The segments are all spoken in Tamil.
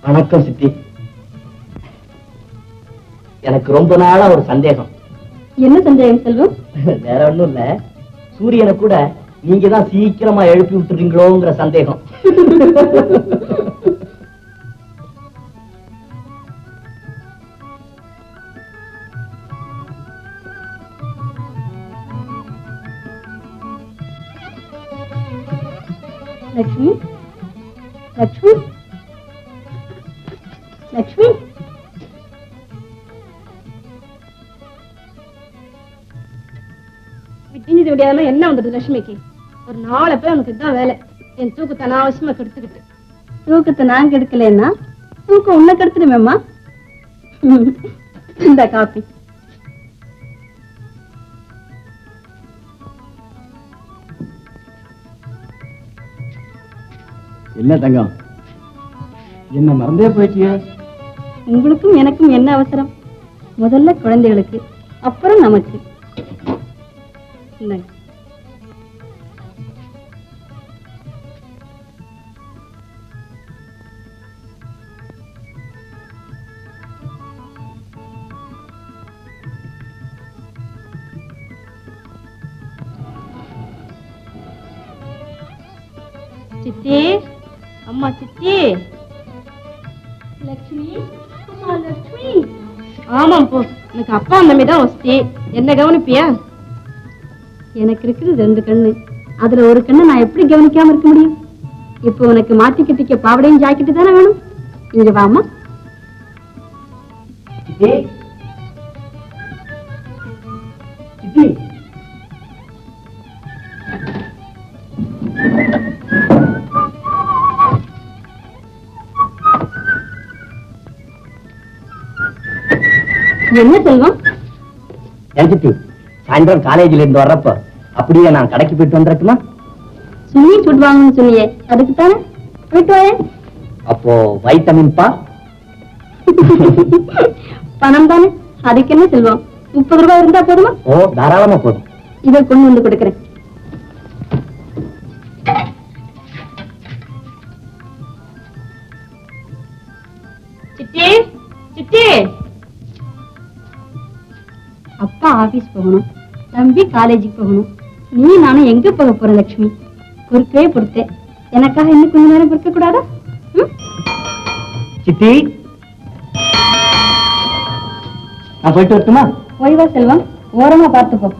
வணக்கம் சித்தி. எனக்கு ரொம்ப நாளா ஒரு சந்தேகம். என்ன சந்தேகம் செல்வம்? வேற ஒண்ணும் இல்ல, சூரியனை கூட நீங்க தான் சீக்கிரமா எழுப்பி விட்டுறீங்களோங்கிற சந்தேகம். லட்சுமி, லட்சுமி, லட்சுமி. விட்டிஞ்சது விடியாலும் என்ன வந்தது லட்சுமிக்கு? ஒரு நாளை போய் உனக்கு இதுதான் வேலை. என் தூக்கத்தை அனாவசியமா கெடுத்துக்கிட்டு. தூக்கத்தை நான் கெடுக்கலன்னா தூக்கம் உன்னை கெடுத்துடுமேம்மா. இந்த காப்பி. என்ன தங்கம், என்ன மறந்தே போயிட்டிய? உங்களுக்கும் எனக்கும் என்ன அவசரம்? முதல்ல குழந்தைகளுக்கு, அப்புறம் நமக்கு. சித்தி, அம்மா சித்தி. லட்சுமி, அம்மா லட்சுமி. ஆமாம் போ, எனக்கு அப்பா அந்தமே தான் வசதி. என்ன கவனிப்பியா? எனக்கு இருக்குது 2 கண்ணு. அதுல ஒரு கண்ணை நான் எப்படி கவனிக்காம இருக்க முடியும்? இப்போ உனக்கு மாத்தி கட்டிக்க பாவடையும் ஜாக்கெட்டு தானே வேணும். இங்க வாமா. சித்தி, சித்தி. என்ன செல்வம்? சித்தி, சாயந்தரம் காலேஜ்ல இருந்து வர்றப்ப அப்படியே நான் கடைக்கு போயிட்டு வந்திருக்குமா? சுனி சுட் வாங்கணும்னு சொன்னியே, அதுக்கு தானே போயிட்டு வாயே. அப்போ வைட்டமின் பா? பணம் தானே, அதுக்கு என்ன செல்வம்? 30 ரூபாய் இருந்தா போதுமா? ஓ, தாராளமா போதும். இதை கொண்டு வந்து கொடுக்கிறேன். சித்தி, சித்தி. அப்பா ஆபீஸ் போகணும், தம்பி காலேஜுக்கு போகணும். நீ நானும் எங்க போக போற லட்சுமி? பொறுக்கவே பொறுத்தேன். எனக்காக இன்னும் கொஞ்ச நேரம் பொறுக்க கூடாதா? சித்தி, நான் போயிட்டு வரட்டுமா? ஓய்வா செல்வம், ஓரமா பார்த்துப்போ.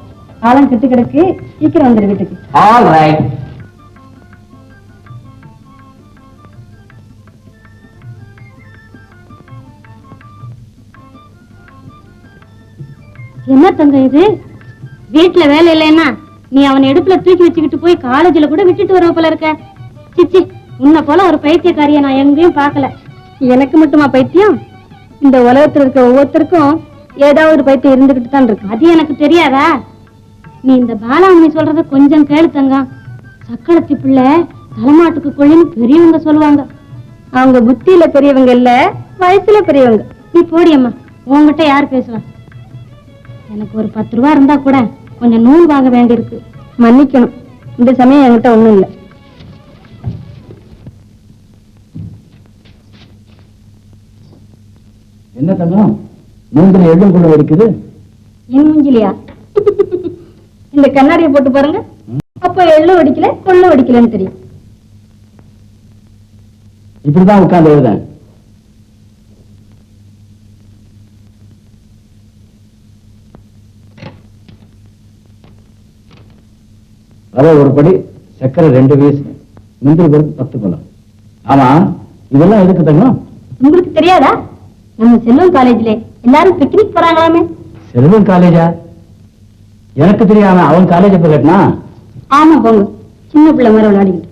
ஆழம் கெட்டு கிடக்கு, சீக்கிரம் வந்துரு வீட்டுக்கு. All right. என்ன தங்கம் இது? வீட்டுல வேலை இல்லைன்னா நீ அவனை இடுப்புல தூக்கி வச்சுக்கிட்டு போய் காலேஜ்ல கூட விட்டுட்டு வர போல இருக்க. சிச்சி, உன்னை போல ஒரு பைத்தியக்காரிய நான் எங்கேயும் பார்க்கல. எனக்கு மட்டுமா பைத்தியம்? இந்த உலகத்துல இருக்க ஒவ்வொருத்தருக்கும் ஏதாவது ஒரு பைத்தியம் இருந்துகிட்டு தான் இருக்கு. அது எனக்கு தெரியாதா? நீ இந்த பாலாமணி சொல்றத கொஞ்சம் கேளு தங்கம். சக்களத்தி பிள்ளை தலைமாட்டுக்கு கொள்ளின்னு பெரியவங்க சொல்லுவாங்க. அவங்க புத்தியில பெரியவங்க இல்ல, வயசுல பெரியவங்க. நீ போடி அம்மா, உன்கிட்ட யார் பேசுவா? எனக்கு ஒரு 10 ரூபா இருந்தா கூட கொஞ்சம் நூல் வாங்க வேண்டியிருக்கு. மன்னிக்கணும், இந்த சமயம் என்கிட்ட ஒண்ணும் இல்லை. என்ன தங்கம், மூஞ்சில எள்ளும் கூட இருக்குது? என் மூஞ்சிலியா? இந்த கண்ணாடியை போட்டு பாருங்க, அப்ப எள்ளும் அடிக்கல கொள்ளும் அடிக்கலன்னு தெரியும். இப்படிதான் உட்கார்ந்து எழுதேன். ரவை 1 படி, சர்க்கரை 2 பீஸ், முந்திரி பருப்பு 10 பழம். ஆமா, இதெல்லாம் எதுக்கு தங்கம்? உங்களுக்கு தெரியாதா? நம்ம செல்வம் காலேஜ்ல எல்லாரும் பிக்னிக் போறாங்களாமே. செல்வம் காலேஜா? எனக்கு தெரியாம அவன் காலேஜ் போய் கட்டினா? ஆமா போங்க, சின்ன பிள்ளை மாதிரி விளையாடிக்கிட்டு.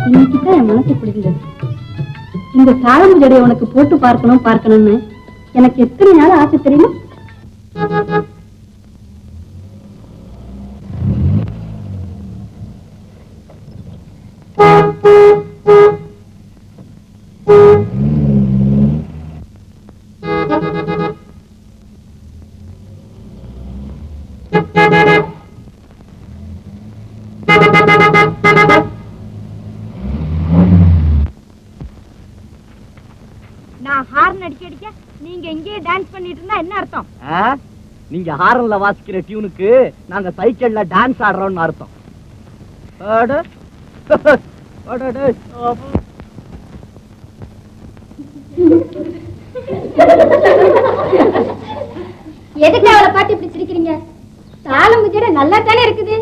இன்னைக்குதான் என் மனசு பிடிந்தது. இந்த தாழம்பு ஜடையை உனக்கு போட்டு பார்க்கணும்னு எனக்கு எத்தனை நாள் ஆசை தெரியுமா? நான் ஹார்ன் அடிக்க நீங்க இங்கேயே டான்ஸ் பண்ணிட்டு இருந்தா என்ன அர்த்தம்? நீங்க ஹாரன்ல வாசிக்கிற டியூனுக்கு நாங்க சைக்கிள்ல டான்ஸ் ஆடுறோம்னு அர்த்தம். எதுக்கு அவளை பார்த்து இப்படி சிரிக்கிறீங்க? தாளம் முஜட நல்லா தானே இருக்குது.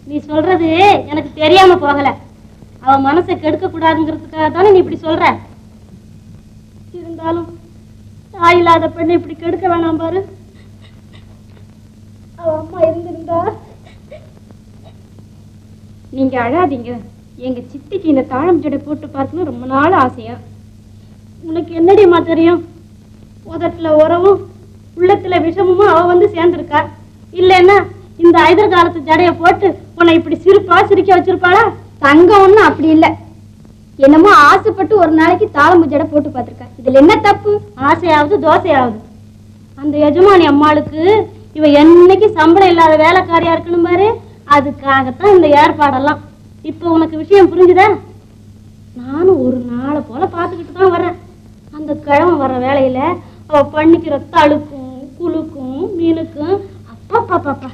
நீ சொல்றது எனக்கு தெரியாம போகல. அவ மனசை கெடுக்க கூடாதுங்கிறதுக்காக தானே நீ இப்படி சொல்ற. இருந்தாலும் தாய் இல்லாத பெண்ணை இப்படி கெடுக்க வேணாம் பாரு. அவ அம்மா இருந்திருந்தா. நீங்க அழாதீங்க. எங்க சித்திக்கு இந்த தாழம் ஜடை போட்டு பார்க்கணும் ரொம்ப நாள் ஆசையா. உனக்கு என்னடிமா தெரியும்? உதட்டுல உறவும் உள்ளத்துல விஷமும் அவ வந்து சேர்ந்திருக்கா. இல்லைன்னா இந்த எதிர்காலத்து ஜடைய போட்டு உன்னை இப்படி சிரிப்பா சிரிக்க வச்சிருப்பாளா? தங்கம் ஒண்ணும் அப்படி இல்ல. என்னமோ ஆசைப்பட்டு ஒரு நாளைக்கு தாளம்பு ஜடை போட்டு பார்த்திருக்கா. இதுல என்ன தப்பு? ஆசையாவது தோசையாவது. அந்த எஜமானி அம்மாளுக்கு இவ என்னைக்கு சம்பளம் இல்லாத வேலைக்காரியா இருக்கணும் பாரு. அதுக்காகத்தான் இந்த ஏற்பாடெல்லாம். இப்ப உனக்கு விஷயம் புரிஞ்சுதா? நானும் ஒரு நாளை போல பாத்துக்கிட்டு தான் வர்றேன். அந்த கிழமை வர்ற வேலையில அவ பண்ணிக்கிற தழுக்கும் குழுக்கும் மீனுக்கும் அப்பா பாப்பா.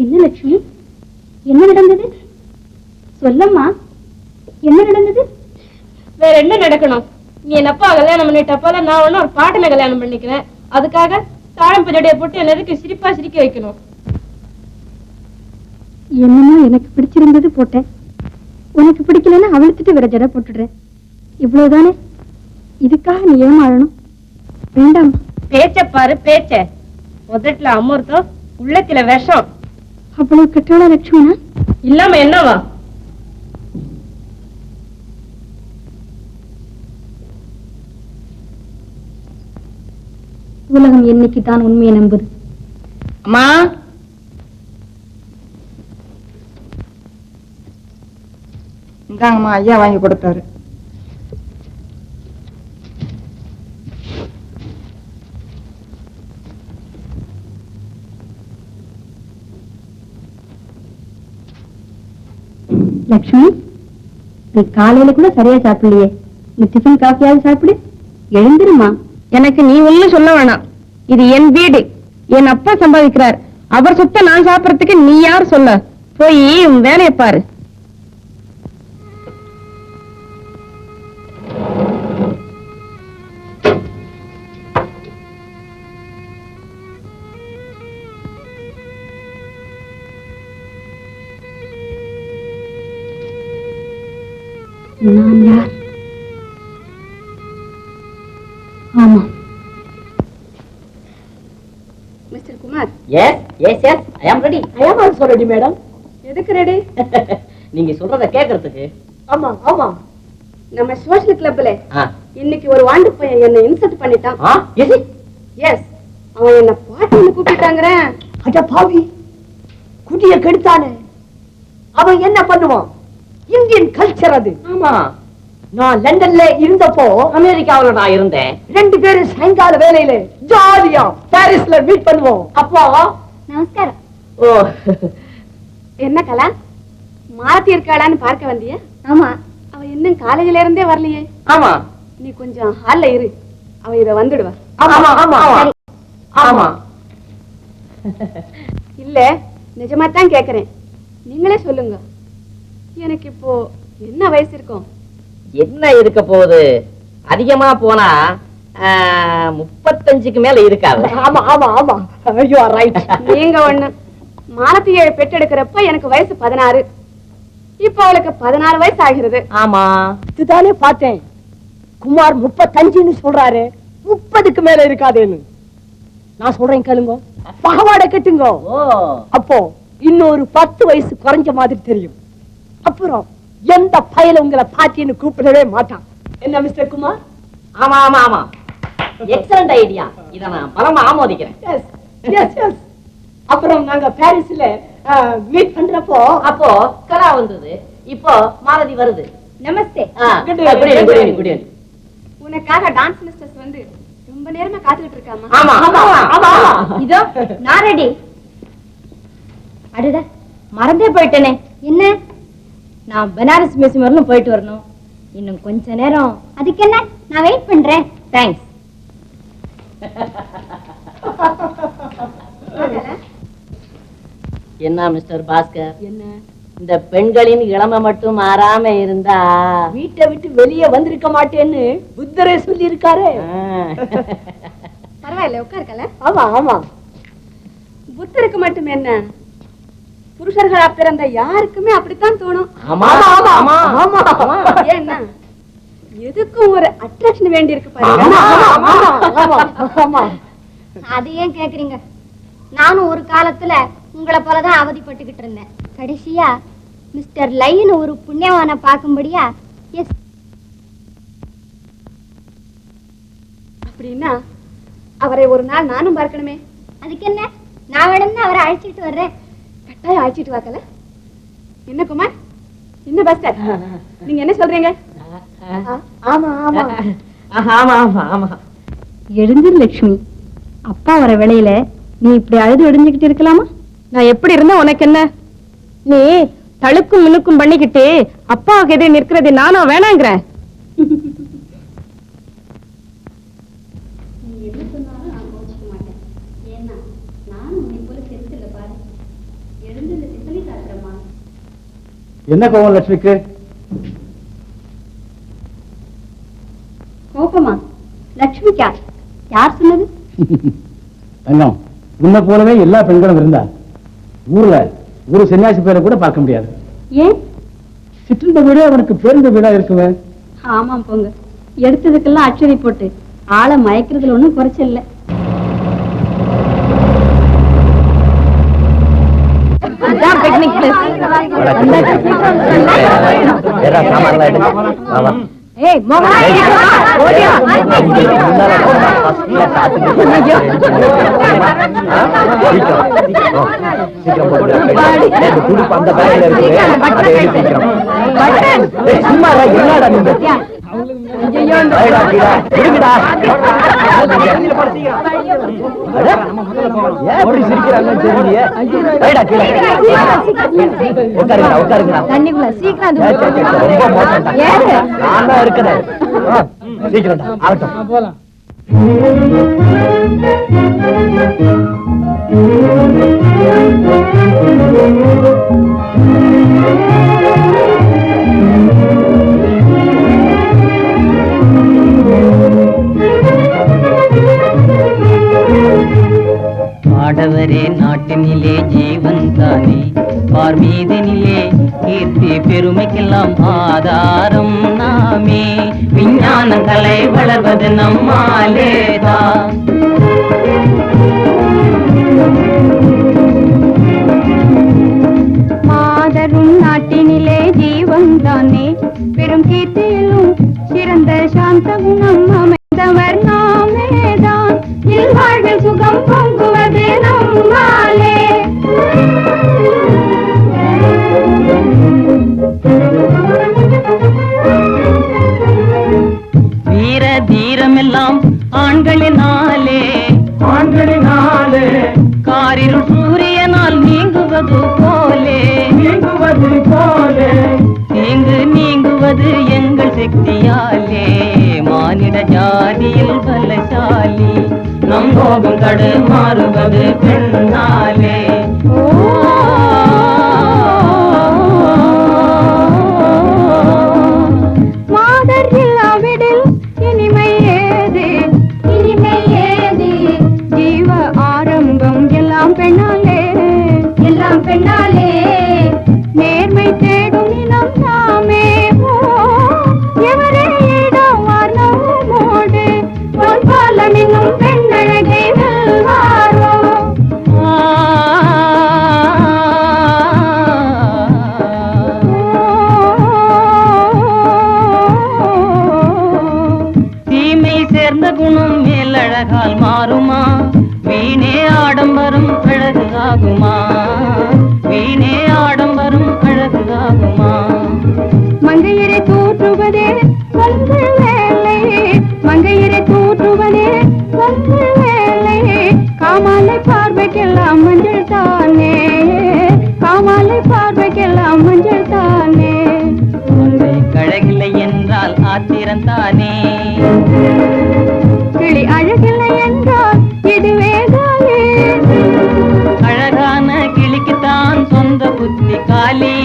என்ன லட்சுமி, என்ன நடந்தது? சொல்லம்மா, என்ன நடந்தது? வேற என்ன நடக்கணும்? நீ என்னப்பா கல்யாணம் பண்ணிட்டப்பால நான் ஒன்னும் ஒரு பாட்டுல கல்யாணம் பண்ணிக்கிறேன். அதுக்காக தாழம் பஞ்சடைய போட்டு எல்லாருக்கும் சிரிப்பா சிரிக்க வைக்கணும். என்னமோ எனக்கு பிடிச்சிருந்தது போட்டேன். உனக்கு பிடிக்கலன்னா அவளுத்துட்டு வேற ஜடை போட்டுடுறேன். இவ்வளவுதானே? இதுக்காக நீ ஏமாறணும் வேண்டாம். பேச்ச பாரு பேச்ச. முதட்டுல அமர்த்தம், உள்ளத்துல விஷம். அவ்வளவு கெட்டாளா லட்சுமணா? இல்லாம என்னவா? உலகம் என்னைக்கு தான் உண்மையை நம்புது? அம்மா, இந்தாங்கம்மா, ஐயா வாங்கி கொடுத்தாரு. லட்சுமி, நீ காலையில கூட சரியா சாப்பிடலையே. நீ டிஃபன் காஃபியாவது சாப்பிடு. எழுந்திருமா. எனக்கு நீ ஒண்ணும் சொல்ல வேணாம். இது என் வீடு. என் அப்பா சம்பாதிக்கிறார். அவர் சொத்தை நான் சாப்பிடறதுக்கு நீ யார் சொல்ல? போய் உன் வேலையை பாரு. நான் யார்? ஆமா, mister Kumar. Yes yes yes, I am ready. I am also ready madam. எதுக்கு ரெடி? நீங்க சொல்றத கேக்குறதுக்கு. ஆமா ஆமா, நம்ம சோஷியல் கிளப்ல இன்னைக்கு ஒரு வாண்டு பையன் என்ன இன்சல்ட் பண்ணிட்டான். எஸ், அவன் என்ன பாட்டின்னு கூப்பிட்டாங்கறேன். அட பாவி, குடிய கெடுத்தானே. அவன் என்ன பண்ணுவான்? இந்தியன் கல்ச்சர் அது. ஆமா, நான் லண்டன்ல இருந்தப்போ அமெரிக்காவுல நான் இருந்தேன். 2 பேரும் சாயங்கால வேலையில ஜாலியா பாரிஸ்ல மீட் பண்ணுவோம். அப்போ நமஸ்காரம். ஓ, என்ன கலா, மாத்தி இருக்காளான்னு பார்க்க வந்தியா? ஆமா. அவ இன்னும் காலேஜ்ல இருந்தே வரலையே. ஆமா, நீ கொஞ்சம் ஹால்ல இரு, அவ இத வந்துடுவா. ஆமா ஆமா ஆமா. இல்ல, நிஜமா தான் கேக்குறேன். நீங்களே சொல்லுங்க, எனக்கு இப்போ என்ன வயசு இருக்கும்? என்ன இருக்க போகுது? அதிகமா போனா 35க்கு மேல இருக்காது. ஆமா ஆமா ஆமா, யூ ஆர் ரைட். நீங்க ஒண்ணு, மாலத்தி 7 பெற்றெடுக்கிறப்ப எனக்கு வயசு 16. இப்ப அவளுக்கு 16 வயசு ஆகிறது. ஆமா, இதுதானே பார்த்தேன். குமார் 35ன்னு சொல்றாரு, 30க்கு மேல இருக்காதேன்னு. நான் சொல்றேன் கேளுங்க, பகவாட கட்டுங்க. அப்போ இன்னொரு 10 வயசு குறைஞ்ச மாதிரி தெரியும். அப்புறம் எந்த பயல உங்களை பாட்டின்னு கூப்பிடவே மாட்டான். என்ன மிஸ்டர் குமார்? ஆமா ஆமா ஆமா. Excellent idea. இத நான் பலமா ஆமோதிக்கிறேன். அப்புறம் நாங்க பாரிஸ்ல மீட் பண்றப்போ அப்போ கலா வந்தது, இப்போ மாலதி வருது. நமஸ்தே. உனக்காக டான்ஸ் மிஸ்டர்ஸ் வந்து ரொம்ப நேரமா காத்துக்கிட்டு இருக்காமா? ஆமா ஆமா ஆமா. இதோ நான் ரெடி. அடடா, மறந்தே போயிட்டேனே. என்ன? நான் பனாரஸ் மியூசியம் வரலும் போயிட்டு வரணும். இன்னும் கொஞ்ச நேரம். அதுக்கு என்ன, நான் வெயிட் பண்றேன். தேங்க்ஸ். என்ன மிஸ்டர் பாஸ்கர், என்ன இந்த பெண்களின் இளமை மட்டும் மாறாம இருந்தா வீட்டை விட்டு வெளியே வந்திருக்க மாட்டேன்னு புத்தரே சொல்லி இருக்காரு. பரவாயில்ல, உட்காருக்கல. ஆமா ஆமா. புத்தருக்கு மட்டும் என்ன, புருஷர்களா பிறந்த யாருக்குமே அப்படித்தான் தோணும். ஏன்னா எதுக்கும் ஒரு அட்ராக்ஷன் வேண்டி இருக்கு பாருங்க. அது ஏன் கேக்குறீங்க? நானும் ஒரு காலத்துல உங்களை போலதான் அவதிப்பட்டுக்கிட்டு இருந்தேன். கடைசியா மிஸ்டர் லைன் ஒரு புண்ணியவான பார்க்கும்படியா எஸ். அப்படின்னா அவரை ஒரு நாள் நானும் பார்க்கணுமே. அதுக்கு என்ன, நான் வேணும்னு அவரை அழைச்சிட்டு வர்றேன். கட்டாயம் அழைச்சிட்டு வாக்கல. என்ன குமார், என்ன பாஸ்கர், நீங்க என்ன சொல்றீங்க? ஆமா ஆமா ஆமா ஆமா ஆமா. எழுந்திரு லட்சுமி. அப்பா வர வேளையில நீ இப்படி அழுது எழுஞ்சுக்கிட்டு இருக்கலாமா? நான் எப்படி இருந்தா உனக்கு என்ன? நீ தழுக்கும் மினுக்கும் பண்ணிக்கிட்டு அப்பாவுக்கு எதிரே நிற்கிறது நானும் வேணாங்கிறேன். என்ன கோவம் லட்சுமிக்கு? கோபமா? லட்சுமிக்கா? யார் சொன்னது? தங்கம், உன்னை போலவே எல்லா பெண்களும் இருந்தா ஊர்ல ஒரு சன்னியாசி பேரை கூட பார்க்க முடியாது. ஏன்? சிற்றின்ப வீடு அவனுக்கு பேருந்த வீடா இருக்குமே. ஆமாம் போங்க, எடுத்ததுக்கெல்லாம் அச்சனை போட்டு ஆளை மயக்கிறதுல ஒண்ணும் குறைச்சல் இல்ல. பிக்னிக் தண்ணிக்குள்ள சீக்கிரம் போலாம். ஆடவரே நாட்டினிலே ஜீவன் தானே, பார்மீதனிலே கீர்த்தி பெருமைக்கெல்லாம் ஆதாரம் நாமே. விஞ்ஞான கலை வளர்வது நம்மாலேதான். மாதரும் நாட்டினிலே ஜீவன் தானே, பெரும் கீர்த்தியிலும் சிறந்த சாந்த குணம் அமைந்தவர் நாமேதான். இல்வாழ்வில் சுகம் பொங்குவது நம்மாலே. வீர தீரமெல்லாம் ஆண்களினாலே, ஆண்களினாலே காரிருள் சூரியனால் நீங்குவது போலே, நீங்குவது போலே நீங்கு நீங்குவது எங்கள் சக்தியாலே. மானிட ஜாதியில் பலசாலி நம் கோபம் கடு மாறுவது பெண்ணாலே. மாதரில் அவிடில் இனிமை ஏது, இனிமை ஏது, ஜீவ ஆரம்பம் எல்லாம் பெண்ணாலே, எல்லாம் பெண்ணாலே. நேர்மை தேடும் இனம் நாமே, எவரே இடுவார் நம்மோடு, பொன்பாலம் இன்னும் பெண்ணழகை வெல்வாரோ. ஆகுமா வீணே ஆடம்பரம் அழகு ஆகுமா வீணே ஆடம்பரம் அழகு ஆகுமா மங்கையரை தூற்றுவதே சொந்த வேலை மங்கையரை தூற்றுவதே சொந்த வேலை காமாலை பார்வைக்கெல்லாம் மஞ்சள் தானே காமாலை பார்வைக்கெல்லாம் மஞ்சள் தானே மங்கை கழகில்லை என்றால் ஆத்திரந்தானே கிளி அழகில்லை என்றால் இதுவே தானே அழகான கிளிக்குத்தான் சொந்த புத்தி காலி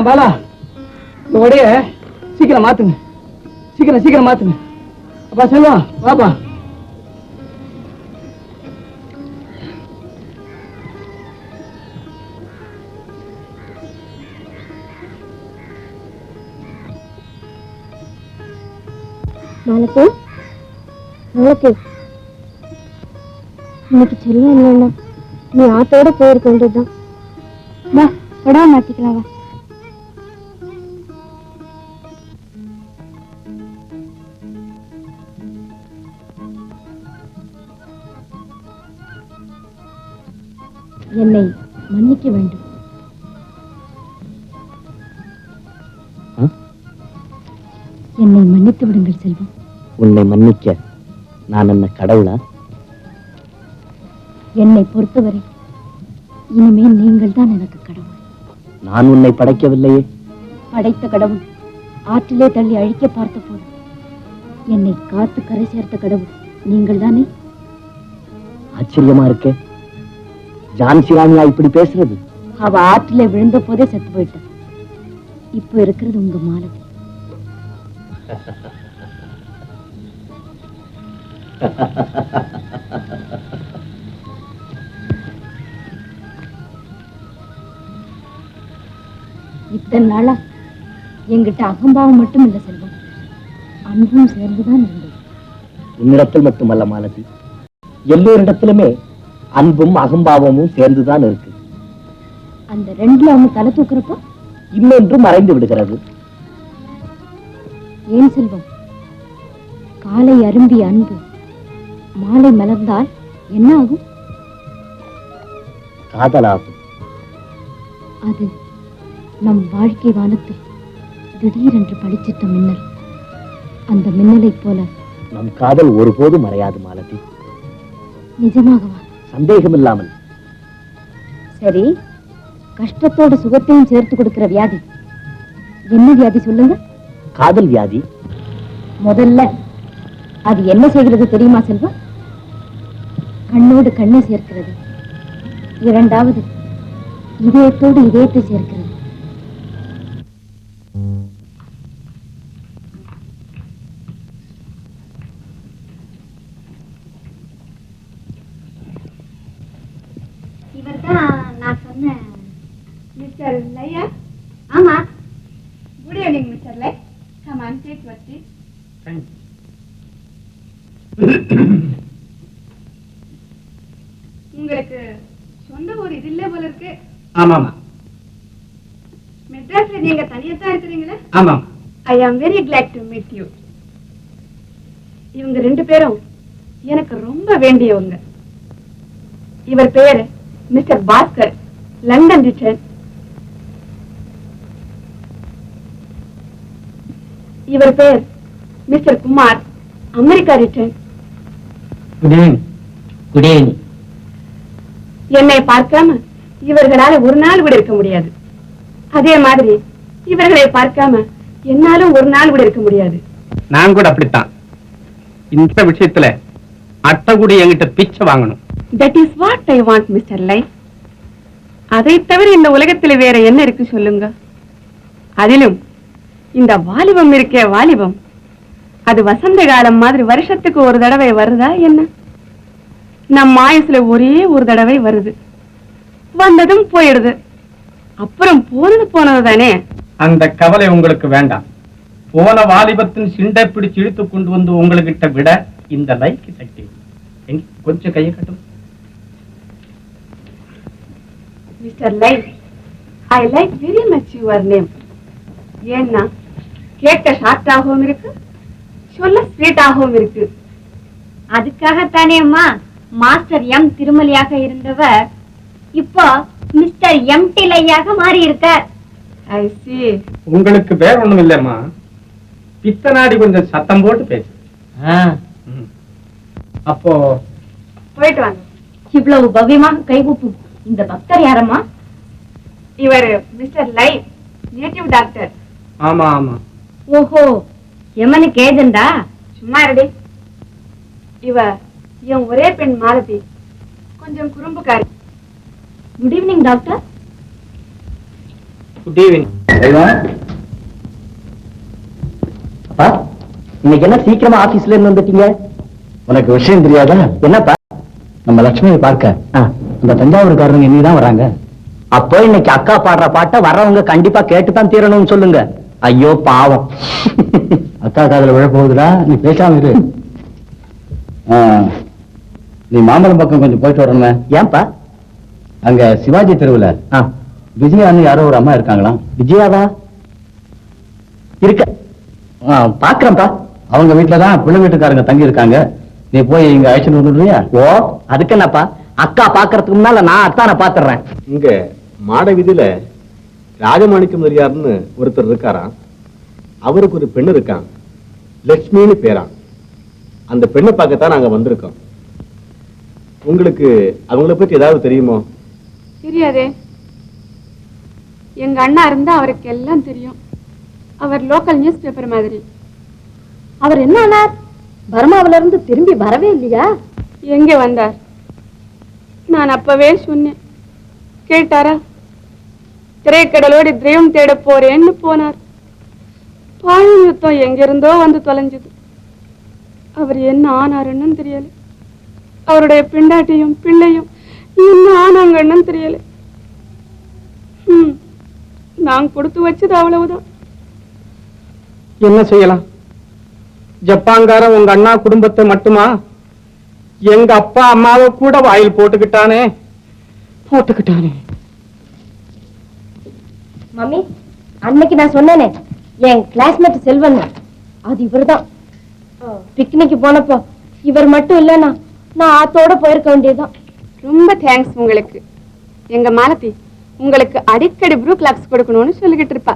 பாலா இந்த உடைய சீக்கிரம் மாத்துங்க சீக்கிரம் மாத்துங்க அப்பா செல்வா பாப்பா நாளைக்கு இன்னைக்கு செல்வம் இல்லைன்னா நீ ஆத்தோட போயிருக்க வேண்டியதுதான் வா படா மாத்திக்கலாம் வா என்னை மன்னிக்க வேண்டும் என்னை மன்னித்து விடுங்கள் செல்வம் உன்னை மன்னிக்க நான் என்ன கடவுளா? என்னை பொறுத்தவரை இனிமேல் நீங்கள் தான் எனக்கு கடவுள். நான் உன்னை படைக்கவில்லையே. படைத்த கடவுள் ஆற்றிலே தள்ளி அழிக்க பார்த்த போது என்னை காத்து கரை சேர்த்த கடவுள் நீங்கள் தானே? ஆச்சரியமா இருக்கே, ஜான்சி ராணியா இப்படி பேசுறது? அவ ஆற்றிலே விழுந்த போதே செத்து போயிட்ட. இப்ப இருக்கிறது உங்க மாலதி. இத்தனை நாளா என்கிட்ட அகம்பாவம் மட்டும் இல்ல செல்வம், அன்பும் சேர்ந்துதான் இருந்தது. உன்னிடத்தில் மட்டுமல்ல மாலதி, எல்லோரிடத்திலுமே அன்பும் அகம்பாவமும் சேர்ந்துதான் இருக்கு. அந்த ரெண்டுல அவங்க தலை தூக்குறப்போ இன்னொன்று மறைந்து விடுகிறது. ஏன் செல்வம், காலை அரும்பிய அன்பு மாலை மலர்ந்தால் என்ன ஆகும்? காதலாகும். அது நம் வாழ்க்கை வானத்தில் திடீரென்று பளிச்சிட்ட மின்னல். அந்த மின்னலைப் போல நம் காதல் ஒருபோதும் மறையாது மாலதி. நிஜமாகவா? சந்தேகம் இல்லாமல். சரி, கஷ்டத்தோட சுகத்தையும் சேர்த்து கொடுக்கிற வியாதி என்ன வியாதி சொல்லுங்க? காதல் வியாதி. முதல்ல அது என்ன செய்கிறது தெரியுமா செல்வம்? கண்ணோடு கண்ணை சேர்க்கிறது. இரண்டாவது இதயத்தோடு இதயத்தை சேர்க்கிறது. இவர்தான் நான் சொன்ன Mr. Laya? ஆமா. Good evening, Mr. Lay. Come on, take your seat. Thank you. உங்களுக்கு சொந்த ஊர் இது இல்ல போல இருக்கு. ஆமாமா. மெட்ராஸ்ல நீங்க தனியா தான் இருக்கிறீங்களா? ஆமாமா. I am very glad to meet you. இவங்க ரெண்டு பேரும் எனக்கு ரொம்ப வேண்டியவங்க. இவர் பேரு மிஸ்டர் பாஸ்கர், லண்டன் ரிட்டர்ன். இவர் பேர் mister Kumar, America return. Good evening. Good evening. என்னை பார்க்காம இவர்களால ஒரு நாள் கூட இருக்க முடியாது. அதே மாதிரி இவர்களை பார்க்காம என்னாலும் ஒரு நாள் கூட இருக்க முடியாது. நான் கூட அப்படித்தான். இந்த விஷயத்துல அத்தை கூட என்கிட்ட பிச்சை வாங்கணும். That is what I want, Mr. Lai. அதை தவிர இந்த உலகத்துல வேற என்ன இருக்கு சொல்லுங்க? அதிலும் இந்த வாலிபம் இருக்கே வாலிபம், அது வசந்த காலம் மாதிரி வருஷத்துக்கு ஒரு தடவை வருதா என்ன? நம் ஆயுசுல ஒரே ஒரு தடவை வருது, வந்ததும் போயிடுது. அப்புறம் போனது தானே. அந்த கவலை உங்களுக்கு வேண்டாம். போன வாலிபத்தின் சிண்டை பிடிச்சு இழுத்து கொண்டு வந்து உங்ககிட்ட விட இந்த லைக் சக்தி எங்க கொஞ்சம் கையை கட்டும். Mister light, I like very much your name. ஏன்னா கேட்க ஷார்ட்டாகவும் இருக்கு, சொல்ல ஸ்வீட்டாகவும் இருக்கு. அதுக்காகத்தானே அம்மா மாஸ்டர் எம் திருமலியாக இருந்தவர் இப்போ மிஸ்டர் எம் டிலையாக மாறி இருக்கார். ஐ சி. உங்களுக்கு வேற ஒண்ணும் இல்லம்மா, பித்தனாடி கொஞ்சம் சத்தம் போட்டு பேசு. அப்போ போயிட்டு வாங்க. இவ்வளவு பவ்யமாக கைகூப்பும் இந்த பக்தர் யாரம்மா? இவர் மிஸ்டர் லைட், நேட்டிவ் டாக்டர். ஆமா ஆமா. ஓஹோ, எமனுக்கு ஏஜெண்டா? சும்மா இருடி. இவ என் ஒரே பெண் மாலதி, கொஞ்சம் குறும்புக்காரி. Good evening doctor. Good evening. அப்பா, இன்னைக்கு என்ன சீக்கிரமா ஆபீஸ்ல இருந்து வந்துட்டீங்க? உனக்கு விஷயம் தெரியாதா? என்னப்பா? நம்ம லட்சுமியை பார்க்க அந்த தஞ்சாவூர்காரங்க இன்னைதான் வராங்க. அப்போ இன்னைக்கு அக்கா பாடுற பாட்டை வர்றவங்க கண்டிப்பா கேட்டுதான் தீரணும்னு சொல்லுங்க. ஐயோ பாவம். அக்கா காதல விழ போகுதுடா, நீ பேசாம இரு. நீ மாம்பழம் பக்கம் கொஞ்சம் போயிட்டு வரணுமே. ஏன்பா? அங்க சிவாஜி தெருவுல விஜயான்னு யாரோ ஒரு அம்மா இருக்காங்களாம். விஜயாவா? இருக்க பாக்குறேன்ப்பா. அவங்க வீட்டுலதான் பிள்ளை வீட்டுக்காரங்க தங்கி இருக்காங்க. நீ போய் இங்க அழைச்சிட்டு வந்துடுறியா? ஓ, அதுக்கு என்னப்பா, அக்கா பாக்குறதுக்கு முன்னால நான் அத்தானை பாத்துறேன். இங்க மாட வீதியில ராஜமாணிக்க முதலியார்னு ஒருத்தர் இருக்காராம். அவருக்கு ஒரு பெண்ணு இருக்கான், லட்சுமின்னு பேரான். அந்த பெண்ணை பார்க்கத்தான் நாங்க வந்திருக்கோம். உங்களுக்கு அவங்கள பத்தி ஏதாவது தெரியுமோ? தெரியாதே. எங்க அண்ணா இருந்தா அவருக்கு எல்லாம் தெரியும். அவர் லோக்கல் நியூஸ் பேப்பர் மாதிரி. அவர் என்ன ஆனார்? பர்மாவில இருந்து திரும்பி வரவே இல்லையா? எங்க வந்தார்? நான் அப்பவே சொன்னேன், கேட்டாரா? திரைக்கடலோடு தெய்வம் தேட போறேன்னு போனார். பாழும் யுத்தம் எங்கிருந்தோ வந்து தொலைஞ்சது. அவர் என்ன ஆனாருன்னு தெரியல. அவருடைய பிண்டாட்டியும் பிள்ளையும் என்ன ஆனாங்கன்னு தெரியல. நான் கொடுத்து வச்சது அவ்வளவுதான். என்ன செய்யலாம்? ஜப்பான்கார உங்க அண்ணா குடும்பத்தை மட்டுமா, எங்க அப்பா அம்மாவை கூட வாயில் போட்டுக்கிட்டானே. மம்மி, அன்னைக்கு நான் சொன்னேனே என் கிளாஸ்மேட் செல்வன், அது இவர்தான். பிக்னிக்கு போனப்போ இவர் மட்டும் இல்லைன்னா நான் ஆத்தோட போயிருக்க வேண்டியதுதான். ரொம்ப தேங்க்ஸ் உங்களுக்கு. எங்க மாலதி உங்களுக்கு அடிக்கடி ப்ரூ கிளாப்ஸ் கொடுக்கணும்னு சொல்லிக்கிட்டு இருப்பா.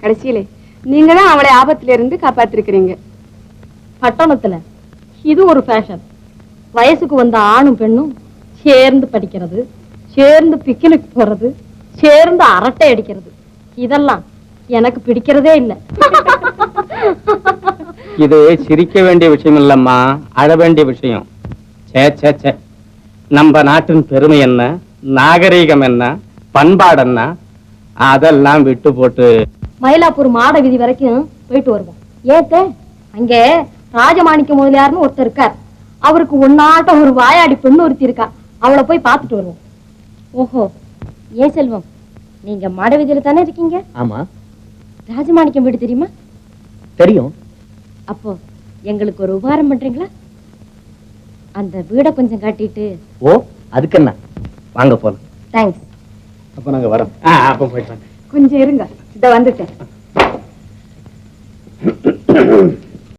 கடைசியிலே நீங்க தான் அவளை ஆபத்துல இருந்து காப்பாத்திருக்கிறீங்க. பட்டணத்துல இது ஒரு ஃபேஷன். வயசுக்கு வந்த ஆணும் பெண்ணும் சேர்ந்து படிக்கிறது, சேர்ந்து பிக்னிக் போறது, சேர்ந்து அரட்டை அடிக்கிறது, இதெல்லாம் எனக்கு பிடிக்கிறதே இல்லை. இது சிரிக்க வேண்டிய விஷயம் இல்லம்மா, அழ வேண்டிய விஷயம். சே சே சே, நம்ம நாட்டின் பெருமை என்ன, நாகரீகம் என்ன, பண்பாடு என்ன, அதெல்லாம் விட்டு போட்டு மயிலாப்பூர் மாட வீதி வரைக்கும் போயிட்டு வருவோம். ஏத்தே, அங்கே ராஜமாணிக்க முதலியார்னு ஒருத்தர் இருக்கார். அவருக்கு ஒன்னாட்டம் ஒரு வாயாடி பெண்ணு ஒருத்தி இருக்கா. அவளை போய் பார்த்துட்டு வருவோம். ஓஹோ, ஏன் செல்வம், நீங்க மாட வீதியில தானே இருக்கீங்க? ஆமா, ராஜமாணிக்கம் வீடு தெரியுமா? தெரியும். அப்போ எங்களுக்கு ஒரு உபகாரம் பண்றீங்களா? அந்த வீடை கொஞ்சம் காட்டிட்டு. ஓ, அதுக்கு என்ன, வாங்க போலாம். தேங்க்ஸ். அப்ப நாங்க வரோம். அப்ப போயிட்டு கொஞ்சம் இருங்க, இத வந்துட்டேன்.